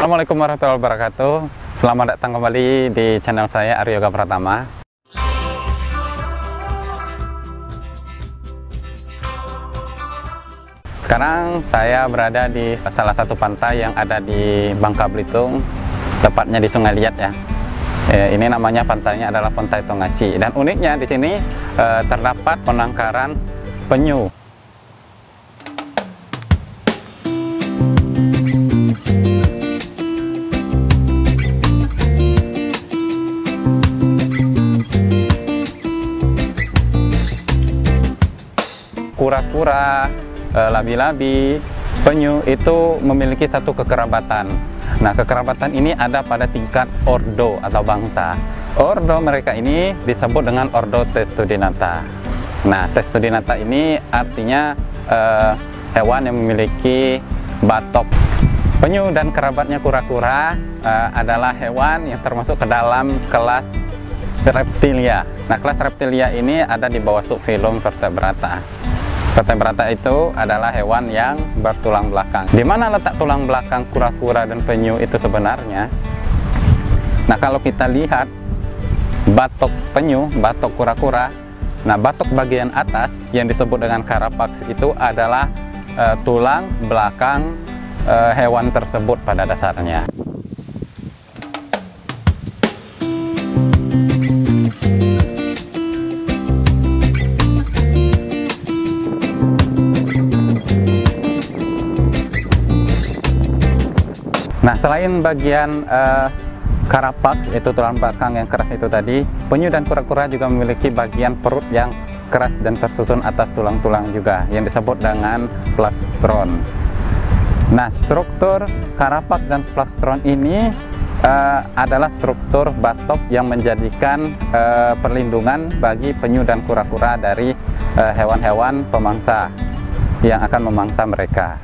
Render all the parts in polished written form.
Assalamualaikum warahmatullahi wabarakatuh. Selamat datang kembali di channel saya Aryo Yoga Pratama. Sekarang saya berada di salah satu pantai yang ada di Bangka Belitung, tepatnya di Sungai Liat ya. Ini namanya pantainya adalah Pantai Tongaci, dan uniknya di sini terdapat penangkaran penyu. Kura-kura, labi-labi, penyu itu memiliki satu kekerabatan. Nah, kekerabatan ini ada pada tingkat ordo atau bangsa. Ordo mereka ini disebut dengan Ordo Testudinata. Nah, Testudinata ini artinya hewan yang memiliki batok. Penyu dan kerabatnya kura-kura adalah hewan yang termasuk ke dalam kelas reptilia. Nah, kelas reptilia ini ada di bawah subfilum vertebrata. Vertebrata itu adalah hewan yang bertulang belakang. Di mana letak tulang belakang kura-kura dan penyu itu sebenarnya? Nah, kalau kita lihat batok penyu, batok kura-kura, nah batok bagian atas yang disebut dengan carapax itu adalah tulang belakang hewan tersebut pada dasarnya. Nah, selain bagian carapax, itu tulang belakang yang keras itu tadi, penyu dan kura-kura juga memiliki bagian perut yang keras dan tersusun atas tulang-tulang juga, yang disebut dengan plastron. Nah, struktur carapax dan plastron ini adalah struktur batok yang menjadikan perlindungan bagi penyu dan kura-kura dari hewan-hewan pemangsa yang akan memangsa mereka.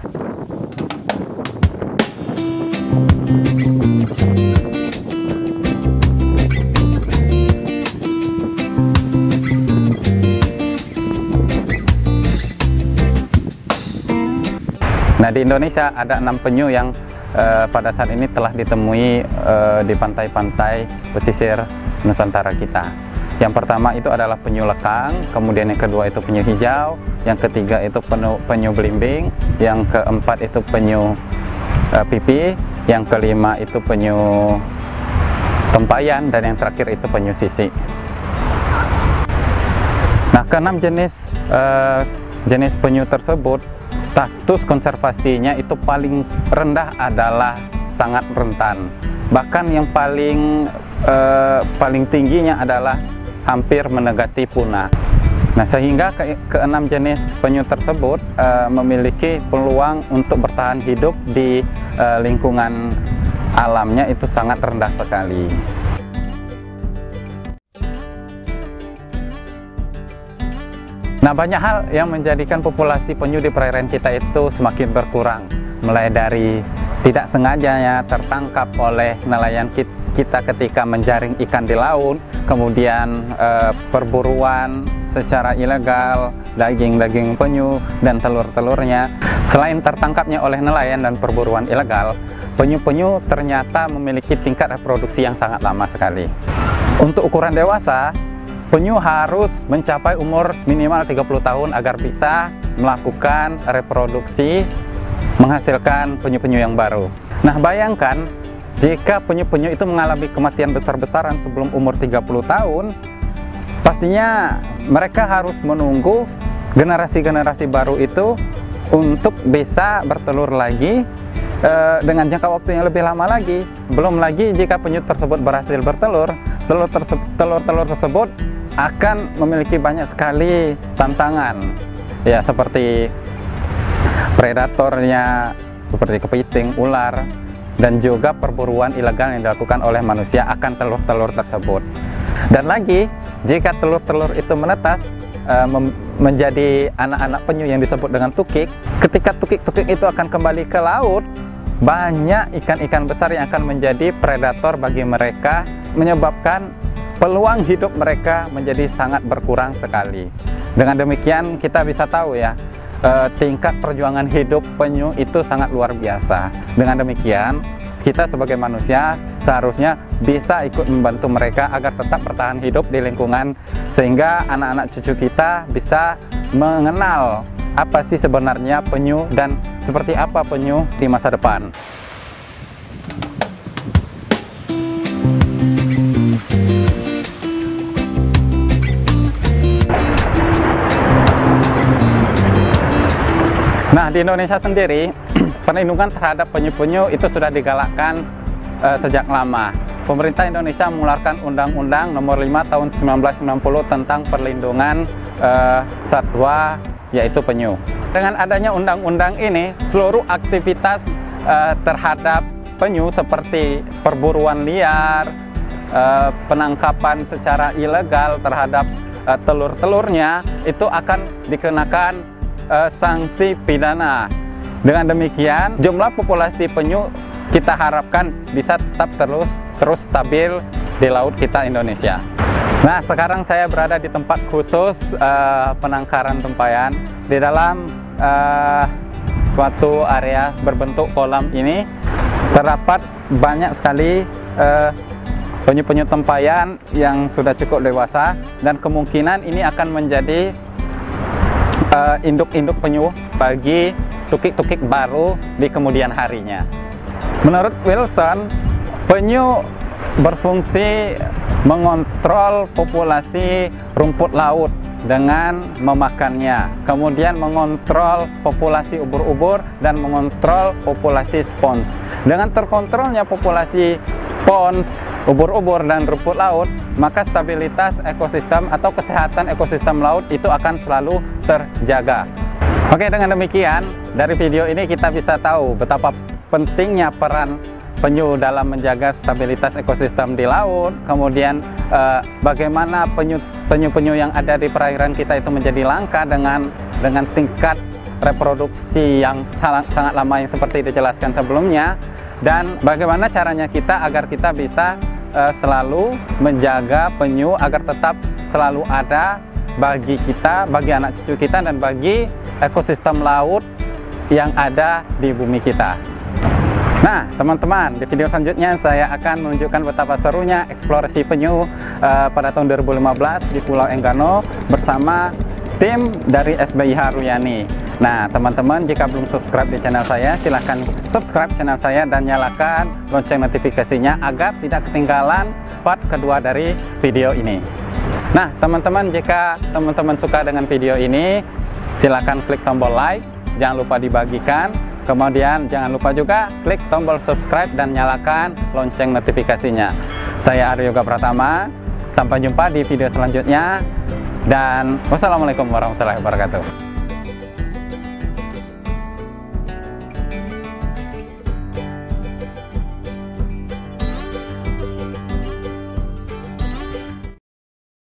Nah, di Indonesia ada 6 penyu yang pada saat ini telah ditemui di pantai-pantai pesisir Nusantara kita. Yang pertama itu adalah penyu lekang, kemudian yang kedua itu penyu hijau, yang ketiga itu penyu belimbing, yang keempat itu penyu pipi, yang kelima itu penyu tempayan, dan yang terakhir itu penyu sisik. Nah, keenam jenis penyu tersebut, status konservasinya itu paling rendah adalah sangat rentan. Bahkan yang paling tingginya adalah hampir mendekati punah. Nah, sehingga keenam jenis penyu tersebut memiliki peluang untuk bertahan hidup di lingkungan alamnya itu sangat rendah sekali. Nah, banyak hal yang menjadikan populasi penyu di perairan kita itu semakin berkurang. Mulai dari tidak sengajanya tertangkap oleh nelayan kita ketika menjaring ikan di laut, kemudian perburuan secara ilegal daging penyu dan telur-telurnya. Selain tertangkapnya oleh nelayan dan perburuan ilegal, penyu-penyu ternyata memiliki tingkat reproduksi yang sangat lama sekali. Untuk ukuran dewasa, penyu harus mencapai umur minimal 30 tahun agar bisa melakukan reproduksi, menghasilkan penyu-penyu yang baru. Nah, bayangkan jika penyu-penyu itu mengalami kematian besar-besaran sebelum umur 30 tahun, pastinya mereka harus menunggu generasi-generasi baru itu untuk bisa bertelur lagi dengan jangka waktu yang lebih lama lagi. Belum lagi jika penyu tersebut berhasil bertelur, telur-telur tersebut akan memiliki banyak sekali tantangan, ya, seperti predatornya, seperti kepiting, ular, dan juga perburuan ilegal yang dilakukan oleh manusia akan telur-telur tersebut. Dan lagi, jika telur-telur itu menetas menjadi anak-anak penyu yang disebut dengan tukik, ketika tukik-tukik itu akan kembali ke laut, banyak ikan-ikan besar yang akan menjadi predator bagi mereka, menyebabkan peluang hidup mereka menjadi sangat berkurang sekali. Dengan demikian kita bisa tahu ya, tingkat perjuangan hidup penyu itu sangat luar biasa. Dengan demikian, kita sebagai manusia seharusnya bisa ikut membantu mereka agar tetap bertahan hidup di lingkungan, sehingga anak-anak cucu kita bisa mengenal apa sih sebenarnya penyu dan seperti apa penyu di masa depan. Nah, di Indonesia sendiri, perlindungan terhadap penyu-penyu itu sudah digalakkan sejak lama. Pemerintah Indonesia mengeluarkan Undang-Undang Nomor 5 Tahun 1990 tentang perlindungan satwa, yaitu penyu. Dengan adanya undang-undang ini, seluruh aktivitas terhadap penyu seperti perburuan liar, penangkapan secara ilegal terhadap telur-telurnya itu akan dikenakan sanksi pidana. Dengan demikian, jumlah populasi penyu kita harapkan bisa tetap terus stabil di laut kita Indonesia. Nah, sekarang saya berada di tempat khusus penangkaran tempayan. Di dalam suatu area berbentuk kolam ini terdapat banyak sekali penyu-penyu tempayan yang sudah cukup dewasa, dan kemungkinan ini akan menjadi induk-induk penyu bagi tukik-tukik baru di kemudian harinya. Menurut Wilson, penyu berfungsi mengontrol populasi rumput laut dengan memakannya, kemudian mengontrol populasi ubur-ubur dan mengontrol populasi spons. Dengan terkontrolnya populasi spons, ubur-ubur dan rumput laut, maka stabilitas ekosistem atau kesehatan ekosistem laut itu akan selalu terjaga. Oke, dengan demikian dari video ini kita bisa tahu betapa pentingnya peran penyu dalam menjaga stabilitas ekosistem di laut, kemudian bagaimana penyu-penyu yang ada di perairan kita itu menjadi langka dengan tingkat reproduksi yang sangat lama yang seperti dijelaskan sebelumnya, dan bagaimana caranya kita agar kita bisa selalu menjaga penyu agar tetap selalu ada bagi kita, bagi anak cucu kita, dan bagi ekosistem laut yang ada di bumi kita. Nah, teman-teman, di video selanjutnya saya akan menunjukkan betapa serunya eksplorasi penyu pada tahun 2015 di Pulau Enggano bersama tim dari SBIH Ruyani. Nah, teman-teman, jika belum subscribe di channel saya, silahkan subscribe channel saya dan nyalakan lonceng notifikasinya agar tidak ketinggalan part kedua dari video ini. Nah, teman-teman, jika teman-teman suka dengan video ini, silahkan klik tombol like, jangan lupa dibagikan. Kemudian jangan lupa juga klik tombol subscribe dan nyalakan lonceng notifikasinya. Saya Aryo Yoga Pratama, sampai jumpa di video selanjutnya, dan wassalamualaikum warahmatullahi wabarakatuh.